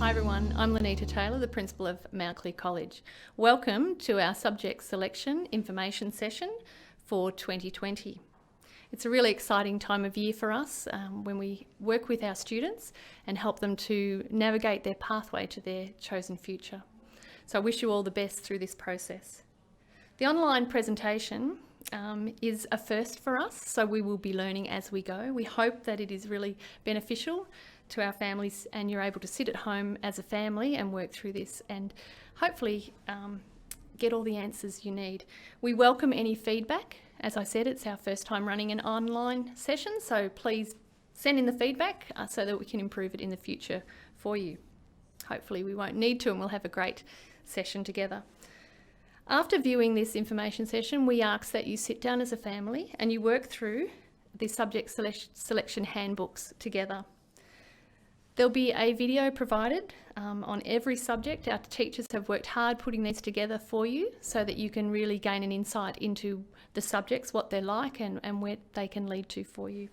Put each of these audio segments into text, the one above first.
Hi everyone, I'm Lenita Taylor, the Principal of Mount Clear College. Welcome to our subject selection information session for 2020. It's a really exciting time of year for us when we work with our students and help them to navigate their pathway to their chosen future. So I wish you all the best through this process. The online presentation is a first for us, so we will be learning as we go. We hope that it is really beneficial to our families and you're able to sit at home as a family and work through this and hopefully get all the answers you need. We welcome any feedback. As I said, it's our first time running an online session, so please send in the feedback so that we can improve it in the future for you. Hopefully we won't need to and we'll have a great session together. After viewing this information session, we ask that you sit down as a family and you work through the subject selection handbooks together. There'll be a video provided on every subject. Our teachers have worked hard putting these together for you so that you can really gain an insight into the subjects, what they're like and where they can lead to for you.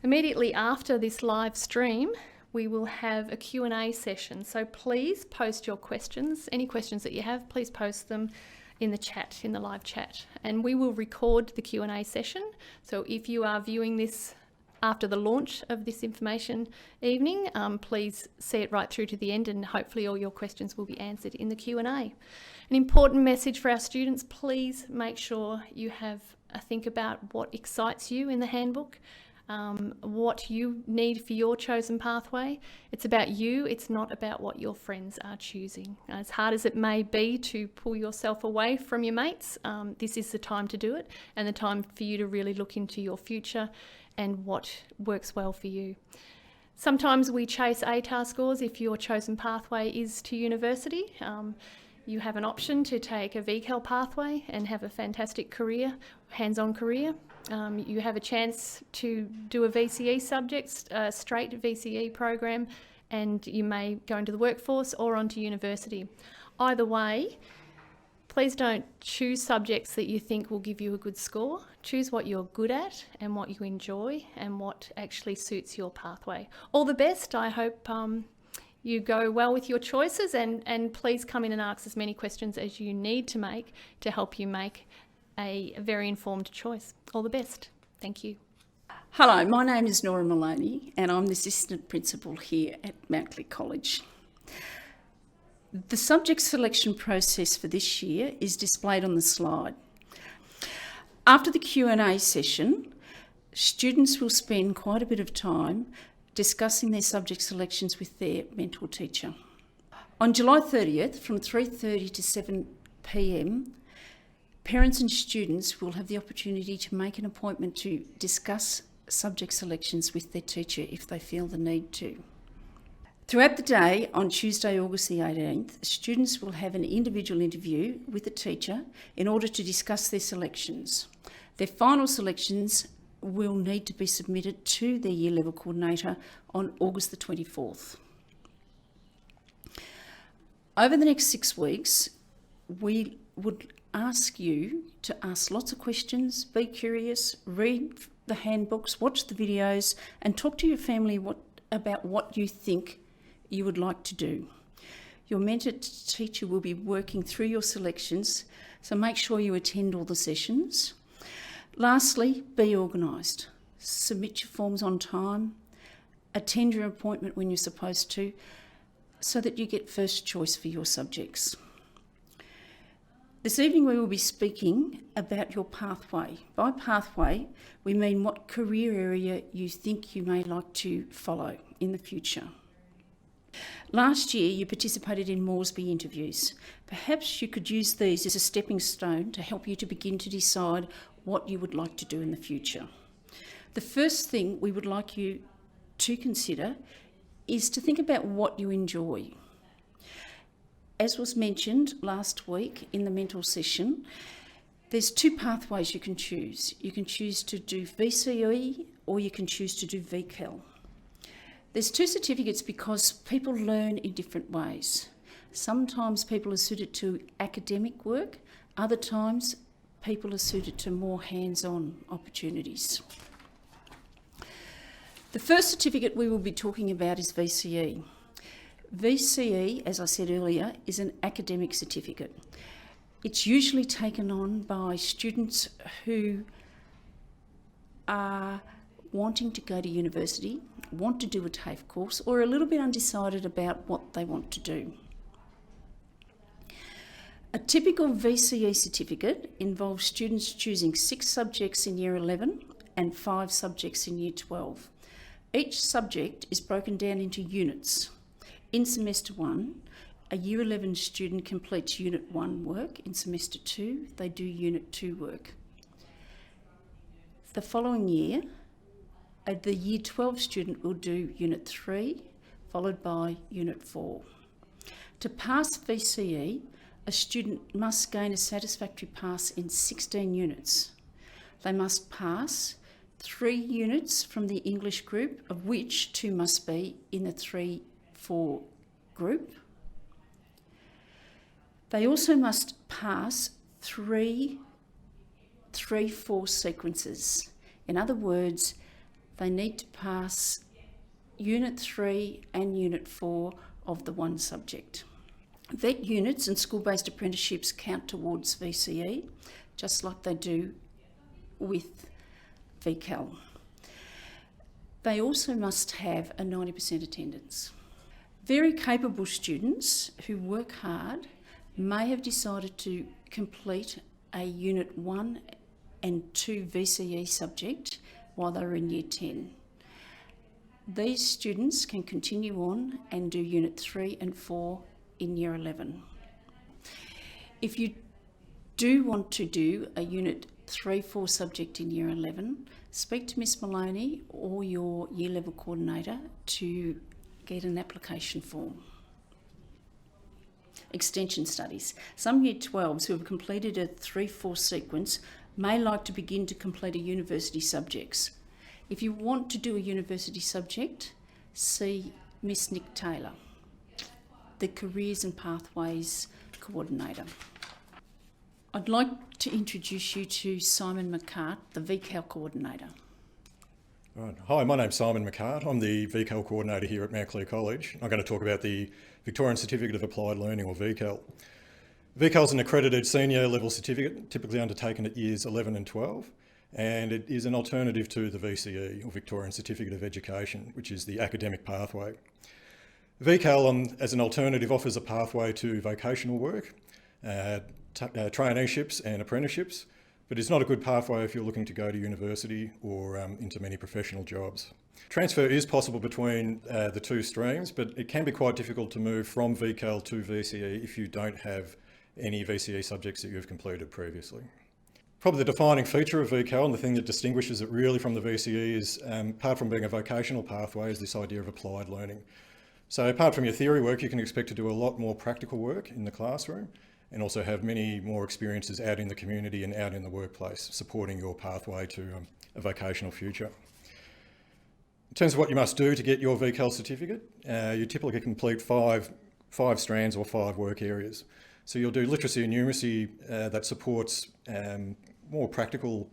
Immediately after this live stream, we will have a Q&A session. So please post your questions. Any questions that you have, please post them in the chat, in the live chat. And we will record the Q&A session. So if you are viewing this after the launch of this information evening, please see it right through to the end and hopefully all your questions will be answered in the Q&A. An important message for our students, please make sure you have a think about what excites you in the handbook, what you need for your chosen pathway. It's about you, it's not about what your friends are choosing. As hard as it may be to pull yourself away from your mates, this is the time to do it and the time for you to really look into your future and what works well for you. Sometimes we chase ATAR scores if your chosen pathway is to university. You have an option to take a VCAL pathway and have a fantastic career, hands-on career. You have a chance to do a VCE subject, a straight VCE program, and you may go into the workforce or onto university. Either way, please don't choose subjects that you think will give you a good score. Choose what you're good at and what you enjoy and what actually suits your pathway. All the best. I hope you go well with your choices and please come in and ask as many questions as you need to make to help you make a very informed choice. All the best. Thank you. Hello, my name is Nora Maloney and I'm the Assistant Principal here at Mount Clear College. The subject selection process for this year is displayed on the slide. After the Q&A session, students will spend quite a bit of time discussing their subject selections with their mentor teacher. On July 30th, from 3:30 to 7 p.m, parents and students will have the opportunity to make an appointment to discuss subject selections with their teacher if they feel the need to. Throughout the day, on Tuesday, August the 18th, students will have an individual interview with the teacher in order to discuss their selections. Their final selections will need to be submitted to their year level coordinator on August the 24th. Over the next 6 weeks, we would ask you to ask lots of questions, be curious, read the handbooks, watch the videos, and talk to your family about what you think you would like to do. Your mentor teacher will be working through your selections, so make sure you attend all the sessions. Lastly, be organised. Submit your forms on time, attend your appointment when you're supposed to, so that you get first choice for your subjects. This evening we will be speaking about your pathway. By pathway, we mean what career area you think you may like to follow in the future. Last year you participated in Moresby interviews. Perhaps you could use these as a stepping stone to help you to begin to decide what you would like to do in the future. The first thing we would like you to consider is to think about what you enjoy. As was mentioned last week in the mentor session, there's 2 pathways you can choose. You can choose to do VCE or you can choose to do VCAL. There's 2 certificates because people learn in different ways. Sometimes people are suited to academic work, other times people are suited to more hands-on opportunities. The first certificate we will be talking about is VCE. VCE, as I said earlier, is an academic certificate. It's usually taken on by students who are wanting to go to university, want to do a TAFE course, or are a little bit undecided about what they want to do. A typical VCE certificate involves students choosing 6 subjects in Year 11 and 5 subjects in Year 12. Each subject is broken down into units. In Semester 1, a Year 11 student completes Unit 1 work. In Semester 2, they do Unit 2 work. The following year, the Year 12 student will do Unit 3, followed by Unit 4. To pass VCE, a student must gain a satisfactory pass in 16 units. They must pass 3 units from the English group, of which 2 must be in the 3-4 group. They also must pass 3 3-4 sequences. In other words, they need to pass Unit 3 and Unit 4 of the one subject. VET units and school-based apprenticeships count towards VCE, just like they do with VCAL. They also must have a 90% attendance. Very capable students who work hard may have decided to complete a Unit 1 and 2 VCE subject while they're in Year 10. These students can continue on and do Unit 3 and 4 in Year 11. If you do want to do a Unit 3-4 subject in Year 11, speak to Miss Maloney or your year level coordinator to get an application form. Extension studies. Some Year 12s who have completed a 3-4 sequence may like to begin to complete a university subjects. If you want to do a university subject, see Miss Nick Taylor, the Careers and Pathways Coordinator. I'd like to introduce you to Simon McCart, the VCAL Coordinator. Right. Hi, my name's Simon McCart. I'm the VCAL Coordinator here at Mount Clear College. I'm going to talk about the Victorian Certificate of Applied Learning, or VCAL. VCAL is an accredited senior level certificate, typically undertaken at Years 11 and 12, and it is an alternative to the VCE, or Victorian Certificate of Education, which is the academic pathway. VCAL, as an alternative, offers a pathway to vocational work, traineeships and apprenticeships, but it's not a good pathway if you're looking to go to university or into many professional jobs. Transfer is possible between the 2 streams, but it can be quite difficult to move from VCAL to VCE if you don't have any VCE subjects that you've completed previously. Probably the defining feature of VCAL, and the thing that distinguishes it really from the VCE, is, apart from being a vocational pathway, is this idea of applied learning. So apart from your theory work, you can expect to do a lot more practical work in the classroom, and also have many more experiences out in the community and out in the workplace, supporting your pathway to a vocational future. In terms of what you must do to get your VCAL certificate, you typically complete five strands or 5 work areas. So you'll do literacy and numeracy that supports more practical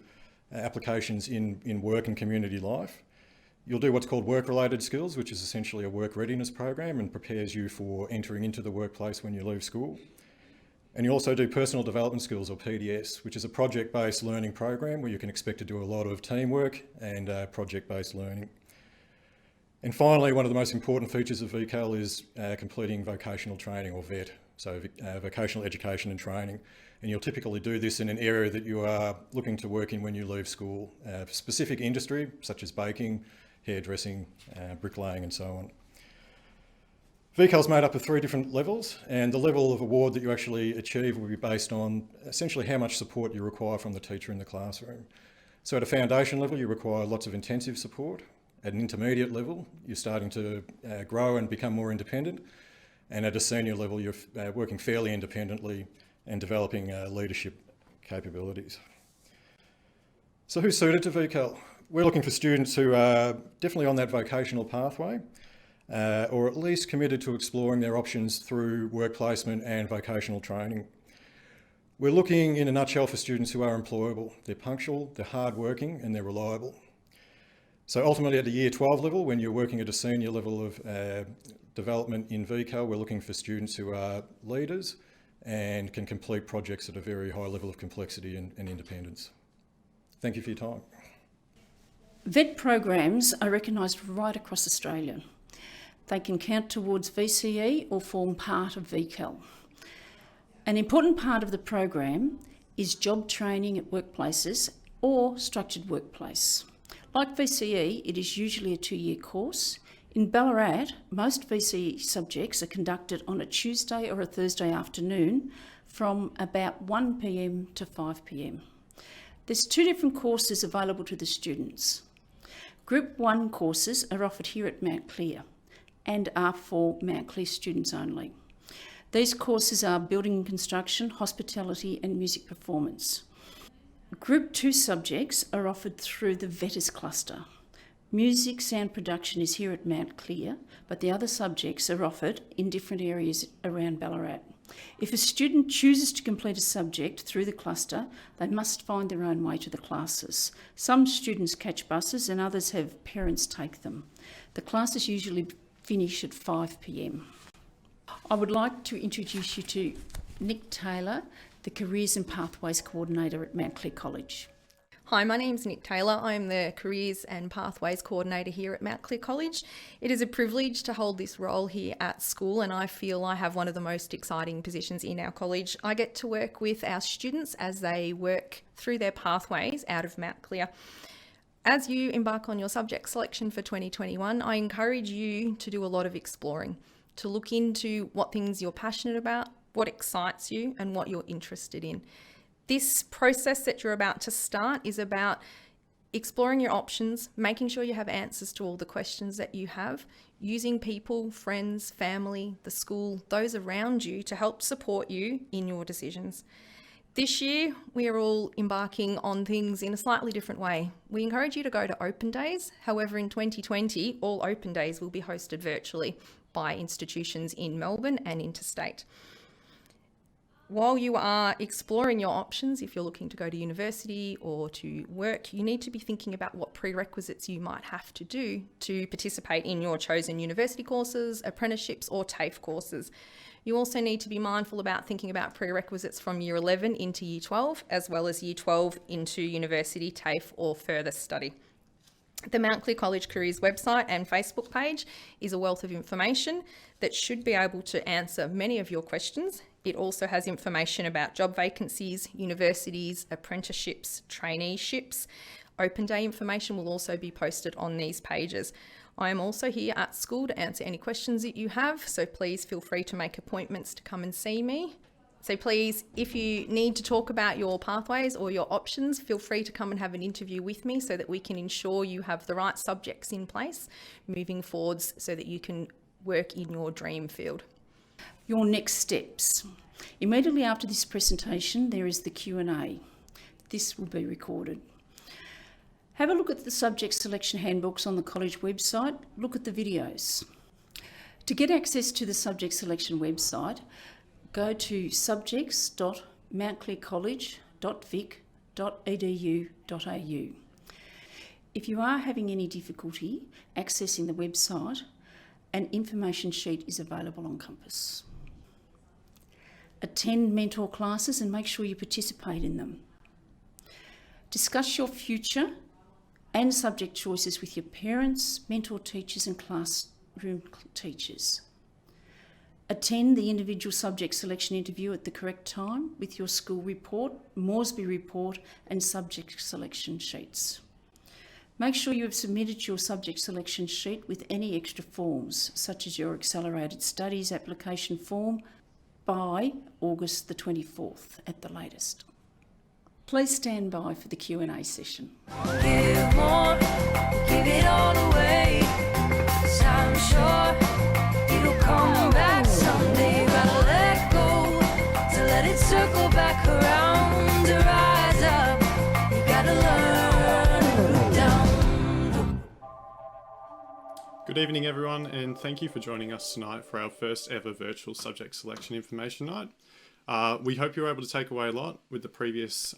applications in work and community life. You'll do what's called work-related skills, which is essentially a work readiness program and prepares you for entering into the workplace when you leave school. And you also do personal development skills, or PDS, which is a project-based learning program where you can expect to do a lot of teamwork and project-based learning. And finally, one of the most important features of VCAL is completing vocational training, or VET, so vocational education and training. And you'll typically do this in an area that you are looking to work in when you leave school, specific industry such as baking, hairdressing, bricklaying and so on. VCAL is made up of 3 different levels, and the level of award that you actually achieve will be based on essentially how much support you require from the teacher in the classroom. So at a foundation level, you require lots of intensive support. At an intermediate level, you're starting to grow and become more independent. And at a senior level, you're working fairly independently and developing leadership capabilities. So who's suited to VCAL? We're looking for students who are definitely on that vocational pathway, or at least committed to exploring their options through work placement and vocational training. We're looking, in a nutshell, for students who are employable. They're punctual, they're hardworking, and they're reliable. So ultimately at the Year 12 level, when you're working at a senior level of development in VCAL, we're looking for students who are leaders and can complete projects at a very high level of complexity and independence. Thank you for your time. VET programs are recognised right across Australia. They can count towards VCE or form part of VCAL. An important part of the program is job training at workplaces or structured workplace. Like VCE, it is usually a 2-year course. In Ballarat, most VCE subjects are conducted on a Tuesday or a Thursday afternoon from about 1 p.m. to 5 p.m. There's 2 different courses available to the students. Group 1 courses are offered here at Mount Clear and are for Mount Clear students only. These courses are Building and Construction, Hospitality and Music Performance. Group 2 subjects are offered through the VETers cluster. Music sound production is here at Mount Clear, but the other subjects are offered in different areas around Ballarat. If a student chooses to complete a subject through the cluster, they must find their own way to the classes. Some students catch buses and others have parents take them. The classes usually finish at 5 p.m. I would like to introduce you to Nick Taylor, the Careers and Pathways Coordinator at Mount Clear College. Hi, my name's Nick Taylor. I'm the Careers and Pathways Coordinator here at Mount Clear College. It is a privilege to hold this role here at school, and I feel I have one of the most exciting positions in our college. I get to work with our students as they work through their pathways out of Mount Clear. As you embark on your subject selection for 2021, I encourage you to do a lot of exploring, to look into what things you're passionate about, what excites you, and what you're interested in. This process that you're about to start is about exploring your options, making sure you have answers to all the questions that you have, using people, friends, family, the school, those around you to help support you in your decisions. This year, we are all embarking on things in a slightly different way. We encourage you to go to open days. However, in 2020, all open days will be hosted virtually by institutions in Melbourne and interstate. While you are exploring your options, if you're looking to go to university or to work, you need to be thinking about what prerequisites you might have to do to participate in your chosen university courses, apprenticeships or TAFE courses. You also need to be mindful about thinking about prerequisites from Year 11 into Year 12, as well as Year 12 into university, TAFE or further study. The Mount Clear College Careers website and Facebook page is a wealth of information that should be able to answer many of your questions. It also has information about job vacancies, universities, apprenticeships, traineeships. Open day information will also be posted on these pages. I am also here at school to answer any questions that you have, so please feel free to make appointments to come and see me. So please, if you need to talk about your pathways or your options, feel free to come and have an interview with me so that we can ensure you have the right subjects in place moving forwards so that you can work in your dream field. Your next steps. Immediately after this presentation, there is the Q&A. This will be recorded. Have a look at the subject selection handbooks on the college website. Look at the videos. To get access to the subject selection website, go to subjects.mountclearcollege.vic.edu.au. If you are having any difficulty accessing the website, an information sheet is available on Compass. Attend mentor classes and make sure you participate in them. Discuss your future and subject choices with your parents, mentor teachers and classroom teachers. Attend the individual subject selection interview at the correct time with your school report, Moresby report and subject selection sheets. Make sure you have submitted your subject selection sheet with any extra forms, such as your accelerated studies application form, by August the 24th at the latest. Please stand by for the Q&A session. Give more, give it all away. 'Cause I'm sure it'll come back someday. You gotta let go to let it circle back around to rise up. You gotta learn to look down. Good evening, everyone, and thank you for joining us tonight for our first ever virtual subject selection information night. We hope you were able to take away a lot with the previous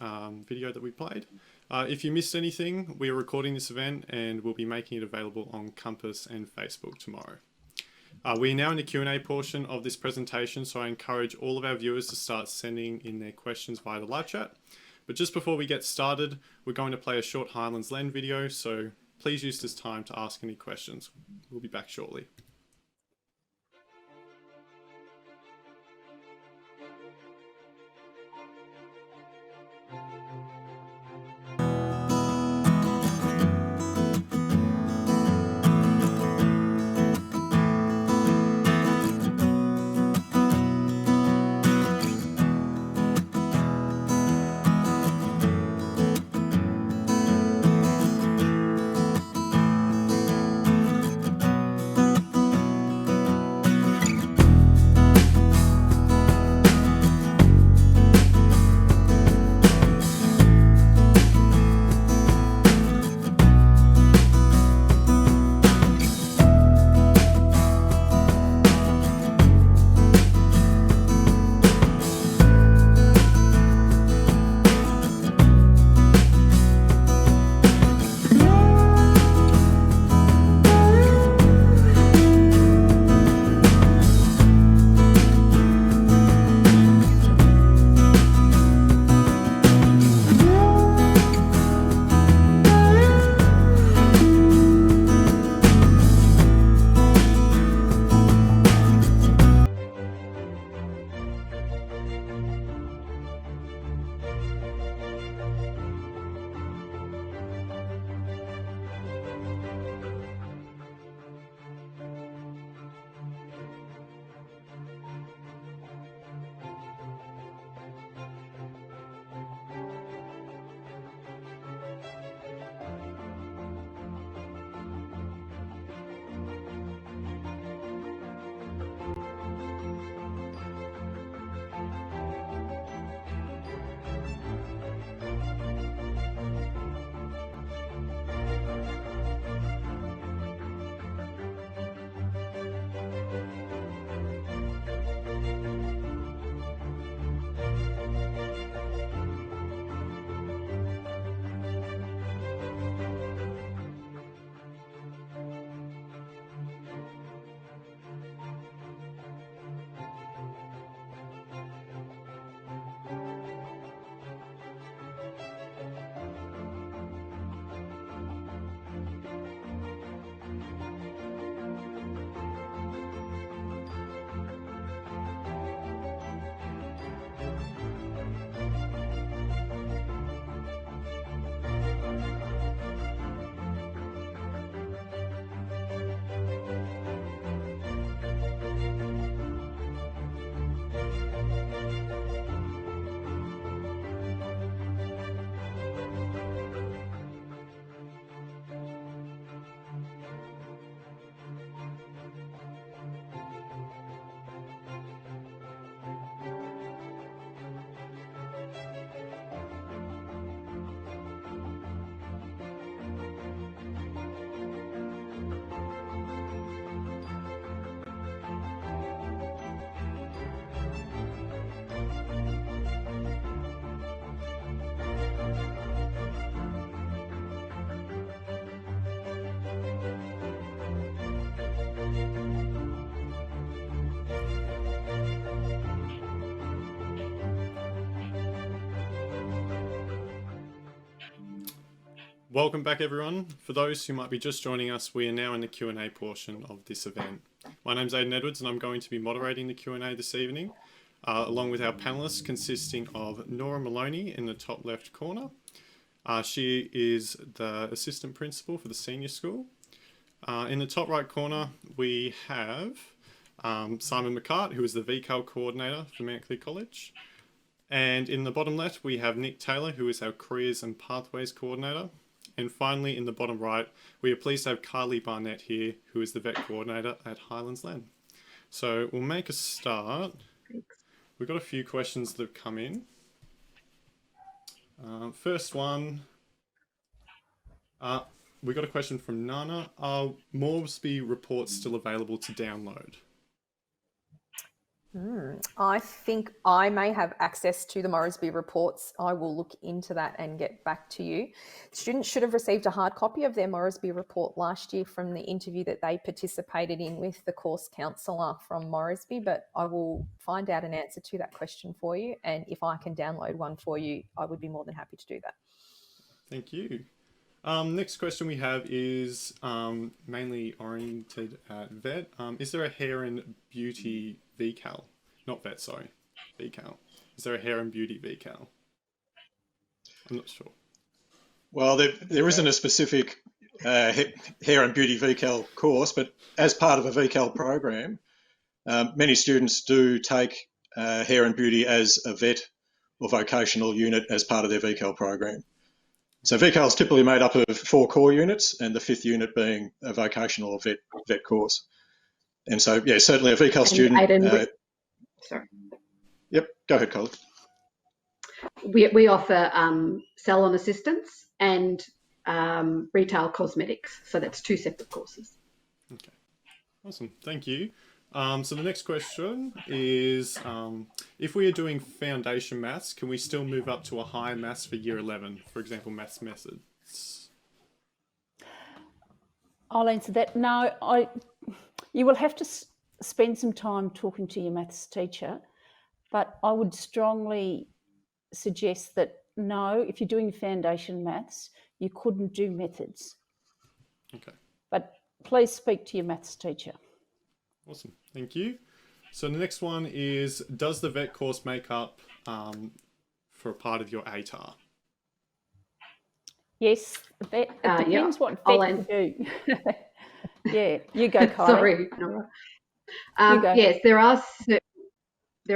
video that we played. If you missed anything, we are recording this event and we'll be making it available on Compass and Facebook tomorrow. We are now in the Q&A portion of this presentation, so I encourage all of our viewers to start sending in their questions via the live chat. But just before we get started, we're going to play a short Highlands Len video, so please use this time to ask any questions. We'll be back shortly. Welcome back everyone. For those who might be just joining us, we are now in the Q&A portion of this event. My name's Aidan Edwards and I'm going to be moderating the Q&A this evening, along with our panellists consisting of Nora Maloney in the top left corner. She is the Assistant Principal for the Senior School. In the top right corner, we have Simon McCart, who is the VCAL Coordinator for Mount Clear College. And in the bottom left, we have Nick Taylor, who is our Careers and Pathways Coordinator. And finally, in the bottom right, we are pleased to have Kylie Barnett here, who is the VET Coordinator at Highlands Len. So we'll make a start. Thanks. We've got a few questions that have come in. First one, we got a question from Nana. Are Moresby reports still available to download? I think I may have access to the Moresby reports. I will look into that and get back to you. Students should have received a hard copy of their Moresby report last year from the interview that they participated in with the course counsellor from Moresby, but I will find out an answer to that question for you. And if I can download one for you, I would be more than happy to do that. Thank you. Next question we have is mainly oriented at VET. Is there a hair and beauty VCAL? Not VET, sorry. VCAL. Is there a hair and beauty VCAL? I'm not sure. Well, there isn't a specific hair and beauty VCAL course, but as part of a VCAL program, many students do take hair and beauty as a VET or vocational unit as part of their VCAL program. So VCAL is typically made up of 4 core units, and the 5th unit being a vocational or VET course. And so, yeah, certainly a VCAL student. Aidan, sorry. Yep, go ahead, Colin. We offer salon assistance and retail cosmetics. So that's 2 separate courses. Okay, awesome. Thank you. So the next question is, if we are doing foundation maths, can we still move up to a higher maths for year 11, for example, maths methods? I'll answer that. No, you will have to spend some time talking to your maths teacher, but I would strongly suggest that no, if you're doing foundation maths, you couldn't do methods. Okay. But please speak to your maths teacher. Awesome, thank you. So the next one is, does the VET course make up for a part of your ATAR? Yes, it depends what VET you do. Yeah, you go, Kylie. Sorry. You go. Yes, there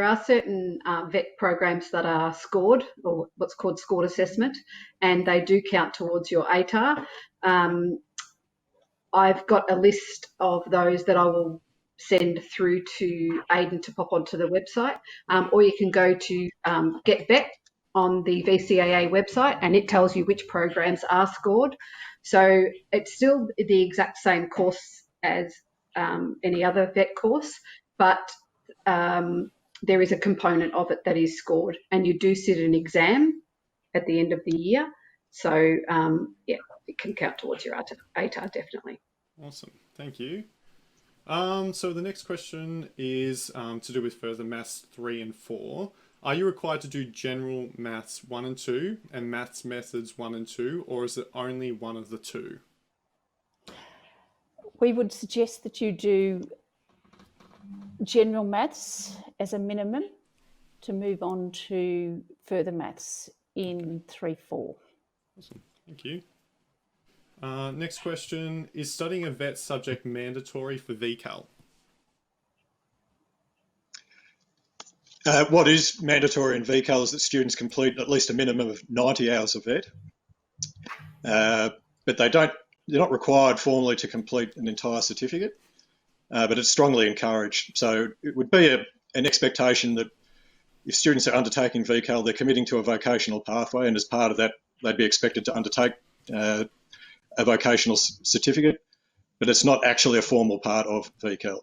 are certain VET programs that are scored, or what's called scored assessment, and they do count towards your ATAR. I've got a list of those that I will send through to Aidan to pop onto the website, or you can go to Get VET on the VCAA website, and it tells you which programs are scored. So it's still the exact same course as any other VET course, but there is a component of it that is scored, and you do sit an exam at the end of the year. So yeah, it can count towards your ATAR, definitely. Awesome, thank you. So the next question is to do with further maths 3 and 4. Are you required to do general maths 1 and 2 and maths methods 1 and 2, or is it only one of the two? We would suggest that you do general maths as a minimum to move on to further maths in 3-4. Awesome, thank you. Next question, is studying a VET subject mandatory for VCAL? What is mandatory in VCAL is that students complete at least a minimum of 90 hours of VET, but they're not required formally to complete an entire certificate, but it's strongly encouraged. So it would be an expectation that if students are undertaking VCAL, they're committing to a vocational pathway, and as part of that, they'd be expected to undertake a vocational certificate, but it's not actually a formal part of VCAL.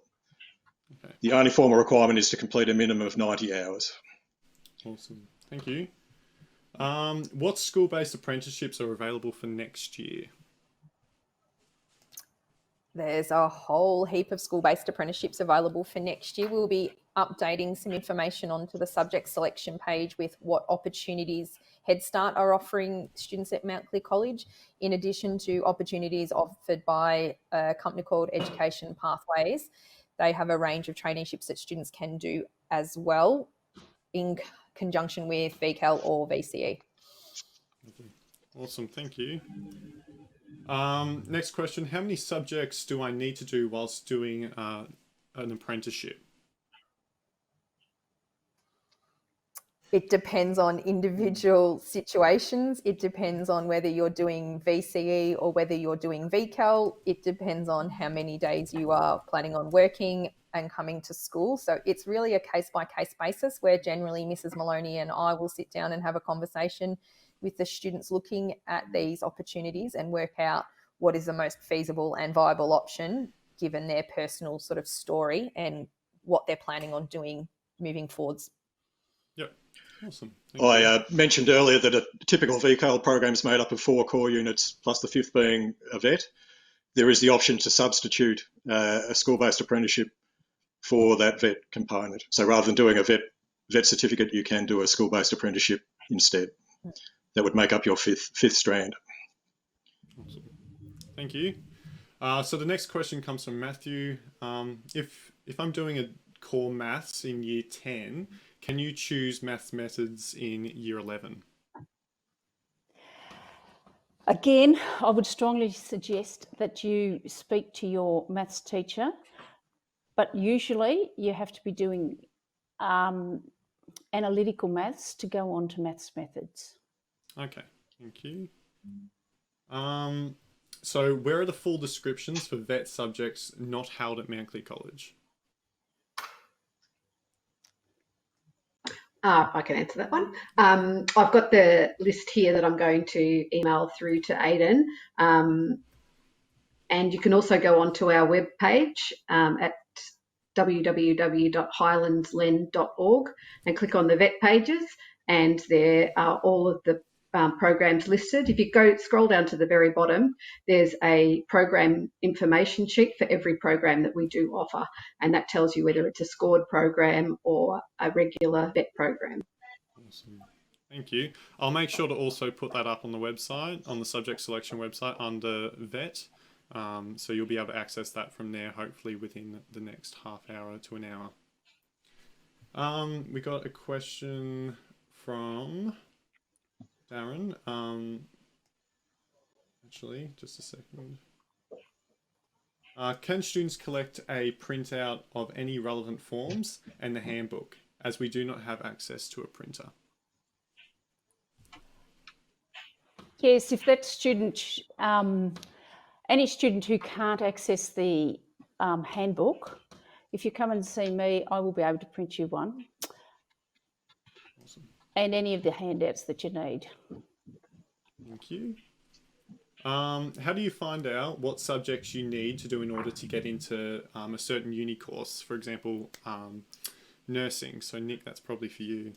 Okay. The only formal requirement is to complete a minimum of 90 hours. Awesome, thank you. What school-based apprenticeships are available for next year? There's a whole heap of school-based apprenticeships available for next year. We'll be updating some information onto the subject selection page with what opportunities Head Start are offering students at Mount Clear College, in addition to opportunities offered by a company called Education Pathways. They have a range of traineeships that students can do as well in conjunction with VCAL or VCE. Awesome, thank you. Next question, how many subjects do I need to do whilst doing an apprenticeship? It depends on individual situations. It depends on whether you're doing VCE or whether you're doing VCAL. It depends on how many days you are planning on working and coming to school. So it's really a case-by-case basis where generally Mrs. Maloney and I will sit down and have a conversation with the students looking at these opportunities and work out what is the most feasible and viable option given their personal sort of story and what they're planning on doing moving forwards. Yep. Awesome. Thank you. I mentioned earlier that a typical VCAL program is made up of 4 core units, plus the 5th being a VET. There is the option to substitute a school-based apprenticeship for that VET component. So rather than doing a VET certificate, you can do a school-based apprenticeship instead. That would make up your fifth strand. Awesome. Thank you. So the next question comes from Matthew. If I'm doing a core maths in year 10, can you choose maths methods in year 11? Again, I would strongly suggest that you speak to your maths teacher, but usually you have to be doing analytical maths to go on to maths methods. Okay, thank you. So where are the full descriptions for VET subjects not held at Mankley College? I can answer that one. I've got the list here that I'm going to email through to Aidan. And you can also go onto our webpage at www.highlandslen.org and click on the VET pages, and there are all of the programs listed. If you scroll down to the very bottom, there's a program information sheet for every program that we do offer, and that tells you whether it's a scored program or a regular VET program. Awesome. Thank you. I'll make sure to also put that up on the website, on the subject selection website under VET. So you'll be able to access that from there, hopefully within the next half hour to an hour. We got a question from Darren. Actually, just a second. Can students collect a printout of any relevant forms and the handbook, as we do not have access to a printer? Yes, if that student, any student who can't access the handbook, if you come and see me, I will be able to print you one. Awesome. And any of the handouts that you need. Thank you. How do you find out what subjects you need to do in order to get into a certain uni course? For example, nursing. So Nick, that's probably for you.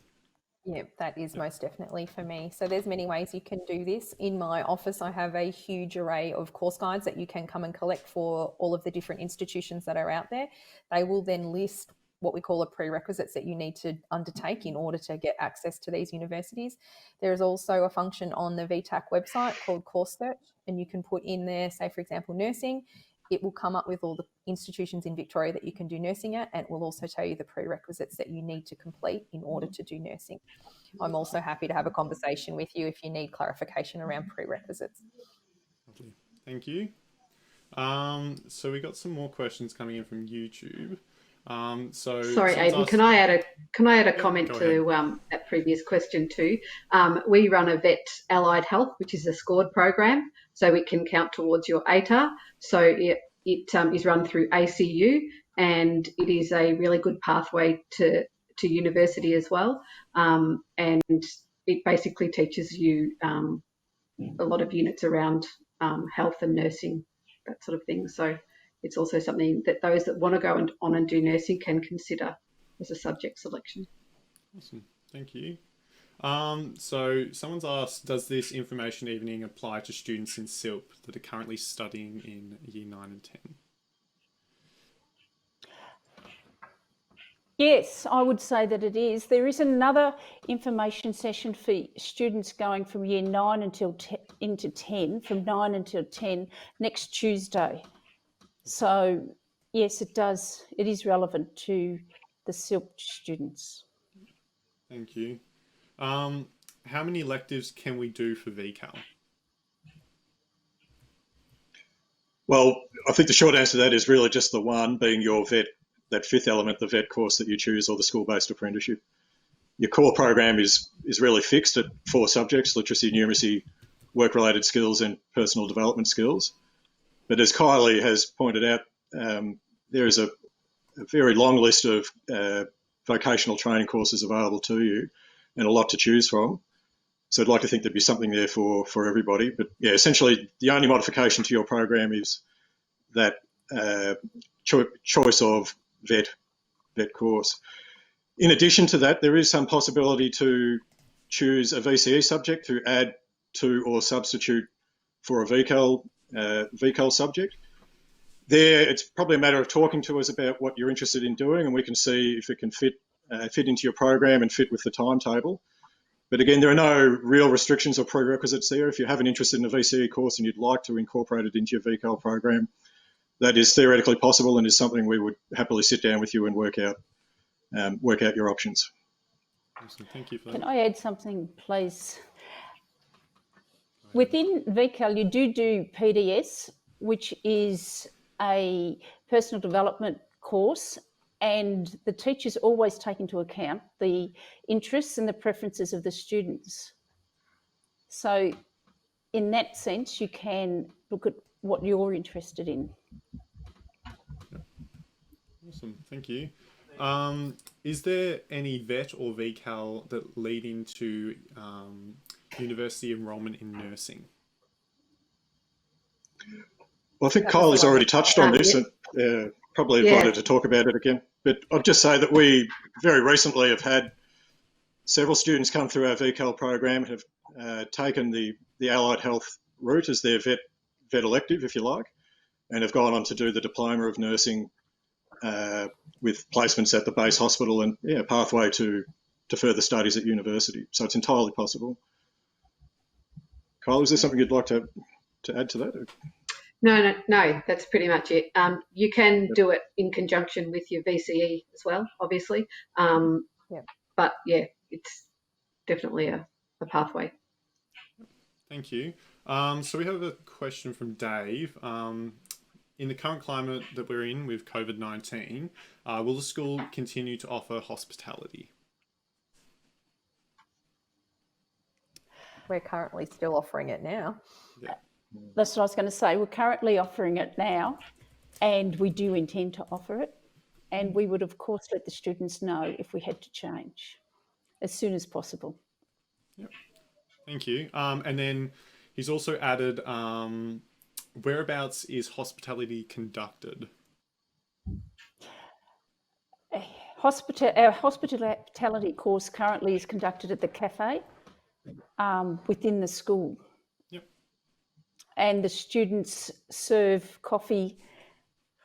Yeah, that is most definitely for me. So there's many ways you can do this. In my office, I have a huge array of course guides that you can come and collect for all of the different institutions that are out there. They will then list what we call a prerequisites that you need to undertake in order to get access to these universities. There is also a function on the VTAC website called Course Search, and you can put in there, say, for example, nursing. It will come up with all the institutions in Victoria that you can do nursing at, and it will also tell you the prerequisites that you need to complete in order to do nursing. I'm also happy to have a conversation with you if you need clarification around prerequisites. Lovely. Thank you. So we got some more questions coming in from YouTube. Sorry, Aidan, can I add a comment to that previous question too? We run a VET Allied Health, which is a scored program, so it can count towards your ATAR. So it is run through ACU, and it is a really good pathway to university as well. And it basically teaches you a lot of units around health and nursing, that sort of thing. So it's also something that those that want to go on and do nursing can consider as a subject selection. Awesome, thank you. So someone's asked, does this information evening apply to students in SILP that are currently studying in year 9 and 10? Yes, I would say that it is. There is another information session for students going from year 9 into 10, from 9 until 10 next Tuesday. So yes, it does. It is relevant to the SILP students. Thank you. How many electives can we do for VCAL? Well, I think the short answer to that is really just the one, being your VET, that 5th element, the VET course that you choose, or the school-based apprenticeship. Your core program is really fixed at 4 subjects: literacy, numeracy, work-related skills, and personal development skills. But as Kylie has pointed out, there is a very long list of vocational training courses available to you, and a lot to choose from. So I'd like to think there'd be something there for everybody. But yeah, essentially the only modification to your program is that choice of VET course. In addition to that, there is some possibility to choose a VCE subject to add to or substitute for a VCAL subject. There, it's probably a matter of talking to us about what you're interested in doing, and we can see if it can fit into your program and fit with the timetable. But again, there are no real restrictions or prerequisites there. If you have an interest in a VCE course and you'd like to incorporate it into your VCAL program, that is theoretically possible and is something we would happily sit down with you and work out your options. Awesome. Thank you for that. Can I add something, please? Within VCAL, you do PDS, which is a personal development course, and the teachers always take into account the interests and the preferences of the students. So in that sense, you can look at what you're interested in. Awesome, thank you. Is there any VET or VCAL that lead into university enrollment in nursing? Well, I think Kylie's already touched on this and probably invited to talk about it again. But I'll just say that we very recently have had several students come through our VCAL program and have taken the allied health route as their VET elective, if you like, and have gone on to do the diploma of nursing with placements at the base hospital and pathway to further studies at university. So it's entirely possible. Kyle, is there something you'd like to add to that? No, that's pretty much it. You can do it in conjunction with your VCE as well, obviously. But yeah, it's definitely a pathway. Thank you. So we have a question from Dave. In the current climate that we're in with COVID-19, will the school continue to offer hospitality? We're currently still offering it now. Yeah. That's what I was going to say. We're currently offering it now, and we do intend to offer it. And we would, of course, let the students know if we had to change as soon as possible. Yep. Thank you. And then he's also added, whereabouts is hospitality conducted? Our hospitality course currently is conducted at the cafe within the school. Yep. And the students serve coffee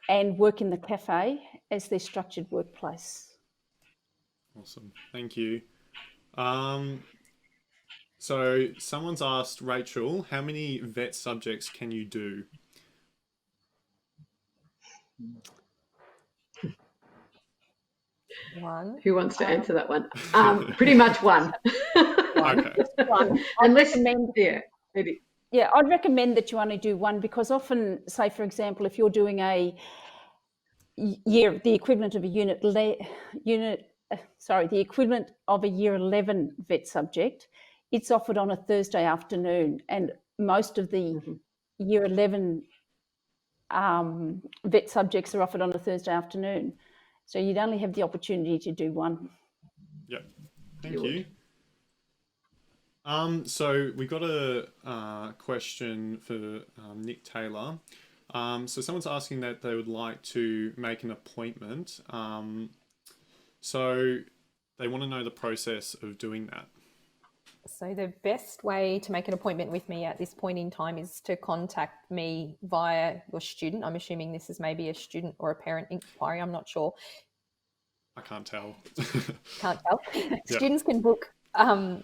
and work in the cafe as their structured workplace. Awesome. Thank you. So someone's asked, Rachel, how many VET subjects can you do? One. Who wants to answer that one? Pretty much one. Okay. One. Unless, maybe. Yeah, I'd recommend that you only do one, because often, say, for example, if you're doing the equivalent of a the equivalent of a year 11 VET subject, it's offered on a Thursday afternoon, and most of the year 11 VET subjects are offered on a Thursday afternoon. So you'd only have the opportunity to do one. Yep. Thank you. So we got a question for Nick Taylor. So someone's asking that they would like to make an appointment. So they want to know the process of doing that. So the best way to make an appointment with me at this point in time is to contact me via your student. I'm assuming this is maybe a student or a parent inquiry. I'm not sure. I can't tell. Can't tell. Yep. Students can book,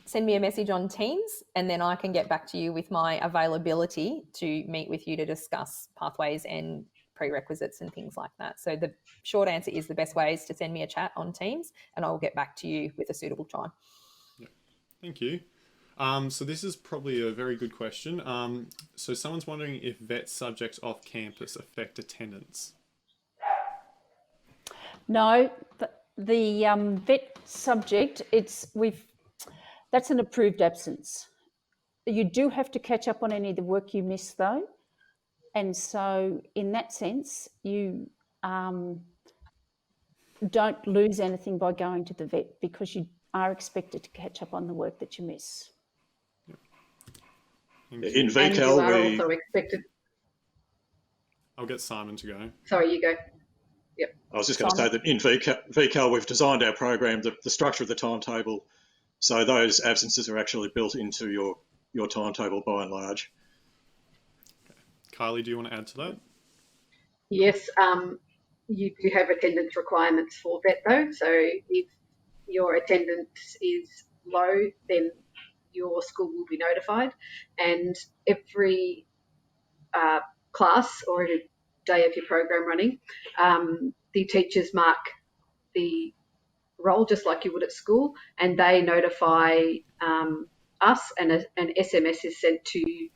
send me a message on Teams, and then I can get back to you with my availability to meet with you to discuss pathways and prerequisites and things like that. So the short answer is the best way is to send me a chat on Teams, and I will get back to you with a suitable time. Yep. Thank you. So this is probably a very good question. So someone's wondering if VET subjects off campus affect attendance. No, the VET subject, that's an approved absence. You do have to catch up on any of the work you missed, though. And so in that sense, you don't lose anything by going to the VET, because you are expected to catch up on the work that you miss. In VCAL, and you are also expected. I'll get Simon to go. Sorry, you go. I was just going to say that in VCAL we've designed our program, the structure of the timetable, so those absences are actually built into your timetable by and large. Kylie, do you want to add to that? Yes, you do have attendance requirements for VET though. So if your attendance is low, then your school will be notified, and every class or every day of your program running, the teachers mark the role just like you would at school, and they notify us, and an SMS is sent to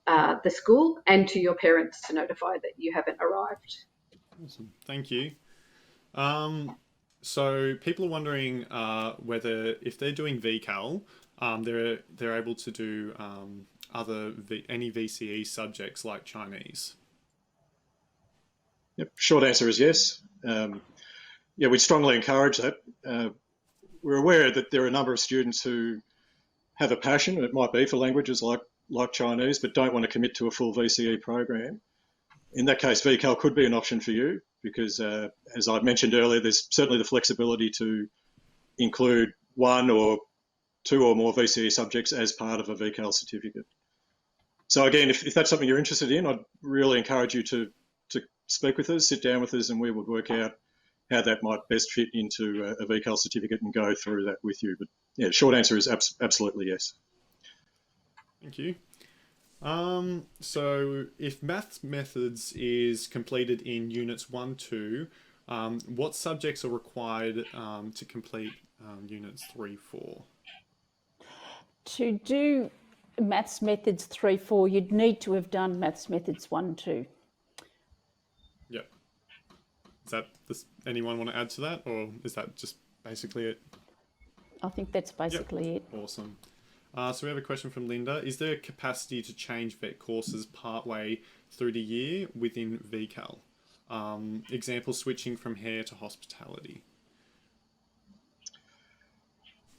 the school and to your parents to notify that you haven't arrived. Awesome, thank you. So people are wondering whether, if they're doing VCAL, they're able to do any VCE subjects like Chinese. Yep. Short answer is yes. Yeah, we strongly encourage that. We're aware that there are a number of students who have a passion, it might be for languages like Chinese, but don't want to commit to a full VCE program. In that case, VCAL could be an option for you because, as I mentioned earlier, there's certainly the flexibility to include one or two or more VCE subjects as part of a VCAL certificate. So again, if that's something you're interested in, I'd really encourage you to speak with us, sit down with us, and we would work out how that might best fit into a VCAL certificate and go through that with you. But yeah, short answer is absolutely yes. Thank you. So if maths methods is completed in units 1, 2, what subjects are required to complete units 3, 4? To do maths methods 3, 4, you'd need to have done maths methods 1, 2. Yep. Does anyone want to add to that, or is that just basically it? I think that's basically it. Awesome. So we have a question from Linda. Is there a capacity to change VET courses partway through the year within VCAL? Example, switching from hair to hospitality.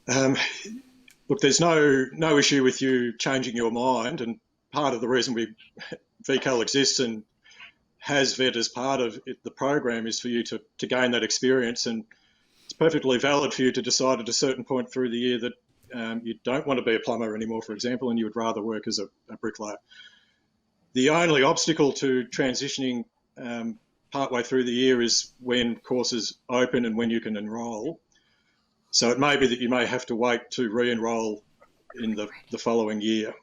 Look, there's no issue with you changing your mind, and part of the reason VCAL exists and has VET as part of the program is for you to gain that experience, and it's perfectly valid for you to decide at a certain point through the year that you don't want to be a plumber anymore, for example, and you would rather work as a bricklayer. The only obstacle to transitioning partway through the year is when courses open and when you can enrol. So it may be that you may have to wait to re-enrol in the following year,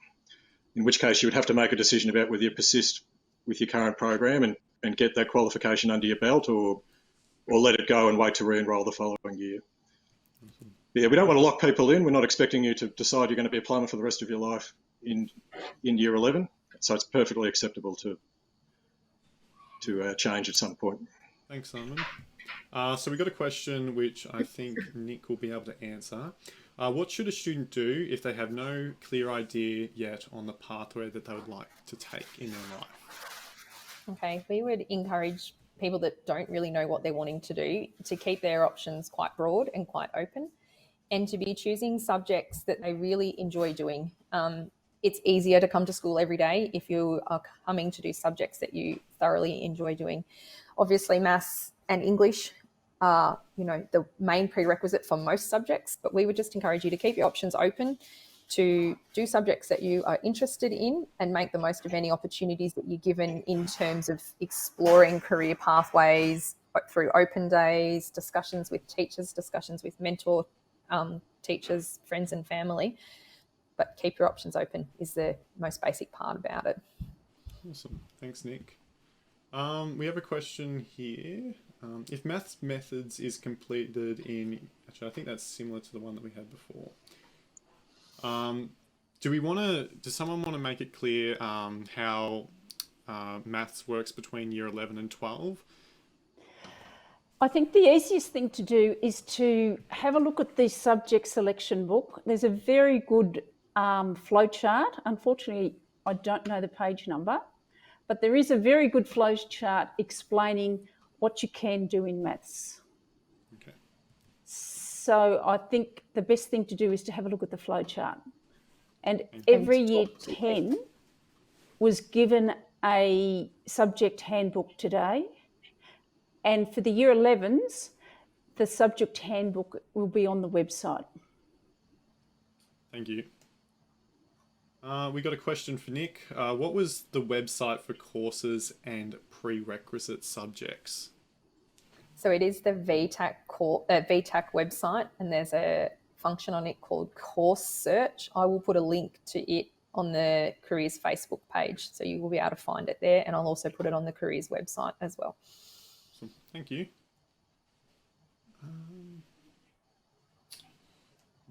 in which case you would have to make a decision about whether you persist with your current program and get that qualification under your belt, or let it go and wait to re-enrol the following year. Awesome. Yeah, we don't want to lock people in. We're not expecting you to decide you're going to be a plumber for the rest of your life in year 11. So it's perfectly acceptable to change at some point. Thanks, Simon. So we got a question which I think Nick will be able to answer. What should a student do if they have no clear idea yet on the pathway that they would like to take in their life? Okay, we would encourage people that don't really know what they're wanting to do to keep their options quite broad and quite open, and to be choosing subjects that they really enjoy doing. It's easier to come to school every day if you are coming to do subjects that you thoroughly enjoy doing. Obviously, maths and English are, the main prerequisite for most subjects, but we would just encourage you to keep your options open, to do subjects that you are interested in and make the most of any opportunities that you're given in terms of exploring career pathways through open days, discussions with teachers, discussions with mentor teachers, friends and family. But keep your options open is the most basic part about it. Awesome. Thanks, Nick. We have a question here. If maths methods is completed in... Actually, I think that's similar to the one that we had before. Does someone want to make it clear how maths works between year 11 and 12? I think the easiest thing to do is to have a look at the subject selection book. There's a very good flow chart. Unfortunately, I don't know the page number, but there is a very good flow chart explaining what you can do in maths. Okay. So I think the best thing to do is to have a look at the flow chart. And every year 10 was given a subject handbook today. And for the Year 11s, the subject handbook will be on the website. Thank you. We got a question for Nick. What was the website for courses and prerequisite subjects? So it is the VTAC website, and there's a function on it called Course Search. I will put a link to it on the Careers Facebook page, so you will be able to find it there, and I'll also put it on the Careers website as well. Awesome. Thank you.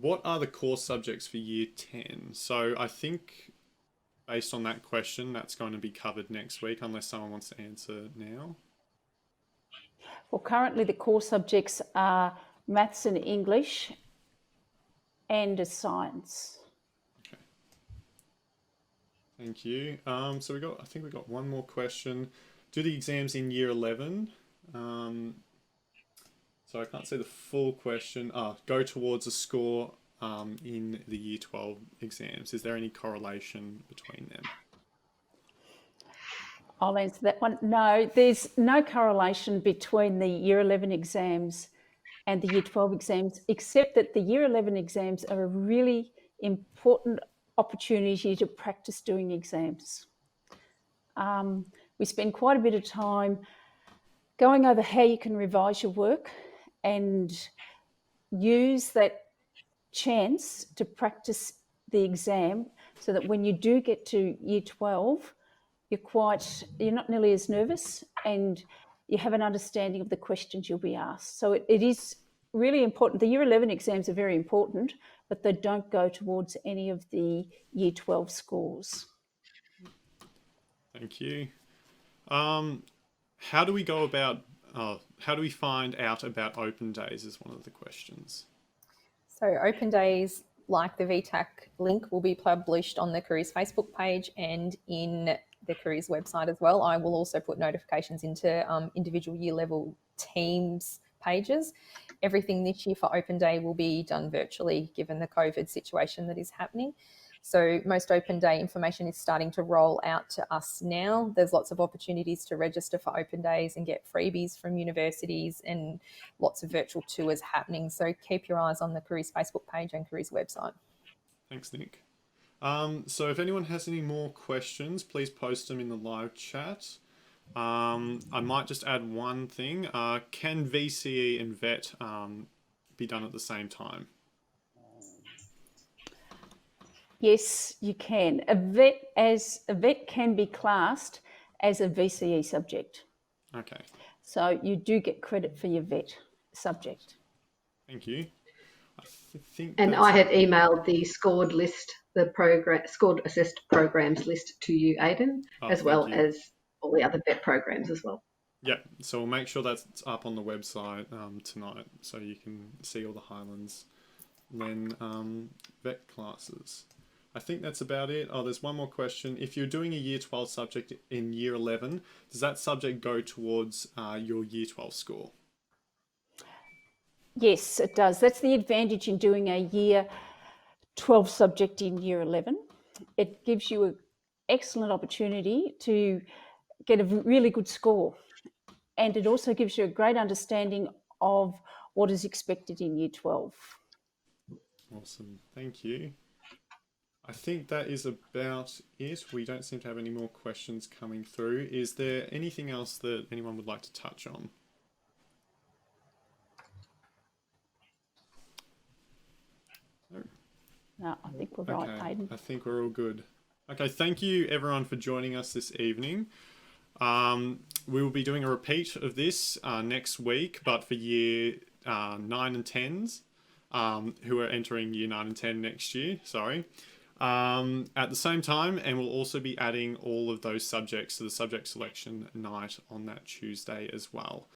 What are the course subjects for Year 10? So I think based on that question, that's going to be covered next week, unless someone wants to answer now. Well, currently the core subjects are maths and English and a science. Okay. Thank you. So I think we got one more question. Do the exams in Year 11, so I can't see the full question, go towards a score in the Year 12 exams? Is there any correlation between them? I'll answer that one. No, there's no correlation between the Year 11 exams and the Year 12 exams, except that the Year 11 exams are a really important opportunity to practice doing exams. We spend quite a bit of time going over how you can revise your work and use that chance to practice the exam so that when you do get to Year 12, you're not nearly as nervous and you have an understanding of the questions you'll be asked. So it is really important. The Year 11 exams are very important, but they don't go towards any of the Year 12 scores. Thank you. How do we go about, how do we find out about open days is one of the questions. So open days, like the VTAC link, will be published on the Careers Facebook page and in the Careers website as well. I will also put notifications into individual year level teams pages. Everything this year for open day will be done virtually given the COVID situation that is happening. So most open day information is starting to roll out to us now. There's lots of opportunities to register for open days and get freebies from universities and lots of virtual tours happening. So keep your eyes on the Careers Facebook page and Careers website. Thanks, Nick. So if anyone has any more questions, please post them in the live chat. I might just add one thing. Can VCE and VET be done at the same time? Yes, you can. A VET can be classed as a VCE subject. Okay. So you do get credit for your VET subject. Thank you. And I had emailed the scored list, scored assessed programs list to you, Aidan, as well as all the other VET programs as well. Yeah, so we'll make sure that's up on the website tonight, so you can see all the Highlands Len VET classes. I think that's about it. Oh, there's one more question. If you're doing a Year 12 subject in Year 11, does that subject go towards your Year 12 score? Yes, it does. That's the advantage in doing a Year 12 subject in Year 11. It gives you an excellent opportunity to get a really good score. And it also gives you a great understanding of what is expected in Year 12. Awesome. Thank you. I think that is about it. We don't seem to have any more questions coming through. Is there anything else that anyone would like to touch on? No, I think we're right, Aidan. I think we're all good. Okay, thank you everyone for joining us this evening. We will be doing a repeat of this next week, but for Year 9 and 10s who are entering Year 9 and 10 next year, at the same time, and we'll also be adding all of those subjects to the subject selection night on that Tuesday as well.